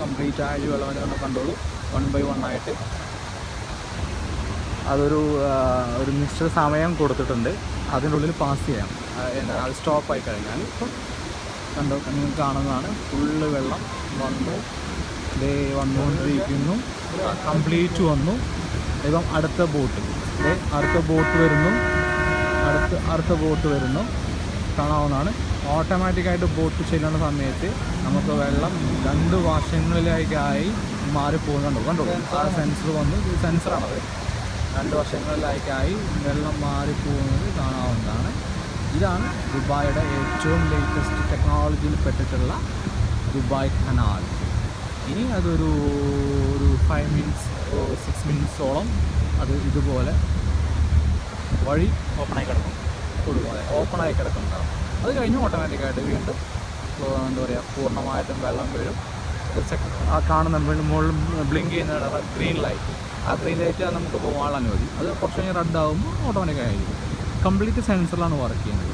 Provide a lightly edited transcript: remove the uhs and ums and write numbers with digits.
Complete ആയി വെള്ളം തന്നെ കണ്ടോളൂ. 1 by 1 ആയിട്ട് അതൊരു നിശ്ചിത സമയം കൊടുത്തിട്ടുണ്ട്, അതിൻ്റെ ഉള്ളിൽ പാസ് ചെയ്യാം. അത് സ്റ്റോപ്പായി കഴിഞ്ഞാൽ ഇപ്പം കണ്ടോ, നിങ്ങൾക്ക് കാണുന്നതാണ് ഫുള്ള് വെള്ളം വന്നുകൊണ്ടിരിക്കുന്നു. കംപ്ലീറ്റ് വന്നു. ഇപ്പം അടുത്ത ബോട്ട് വരുന്നു കാണാവുന്നതാണ്. ഓട്ടോമാറ്റിക്കായിട്ട് ബോട്ട് ചെല്ലുന്ന സമയത്ത് നമുക്ക് വെള്ളം 2 വശങ്ങളിലേക്കായി മാറിപ്പോകുന്നുണ്ടോ, കണ്ടോ ആ സെൻസർ വന്നു. ഇത് സെൻസറാണത്. 2 വശങ്ങളിലേക്കായി വെള്ളം മാറിപ്പോകുന്നത് കാണാവുന്നതാണ്. ഇതാണ് ദുബായിയുടെ ഏറ്റവും ലേറ്റസ്റ്റ് ടെക്നോളജിയിൽ പെട്ടിട്ടുള്ള ദുബായ് കനാൽ. ഇനി അതൊരു 5 മിനിറ്റ്സ് 6 മിനിറ്റ്സോളം അത് ഇതുപോലെ വഴി ഓപ്പണായി കിടക്കും. അത് കഴിഞ്ഞ് ഓട്ടോമാറ്റിക്കായിട്ട് വീണ്ടും എന്താ പറയുക, പൂർണ്ണമായിട്ടും വെള്ളം വീഴും. ആ കാണുന്ന മുകളിൽ ബ്ലിങ്ക് ചെയ്യുന്ന ഗ്രീൻ ലൈറ്റ്, ആ ഗ്രീൻ ലൈറ്റ് നമുക്ക് പോകാനുള്ള അനുമതി. അത് കുറച്ച് കഴിഞ്ഞ് റെഡ് ആകുമ്പോൾ ഓട്ടോമാറ്റിക്കായിരിക്കും. കംപ്ലീറ്റ് സെൻസറിലാണ് വർക്ക് ചെയ്യുന്നത്.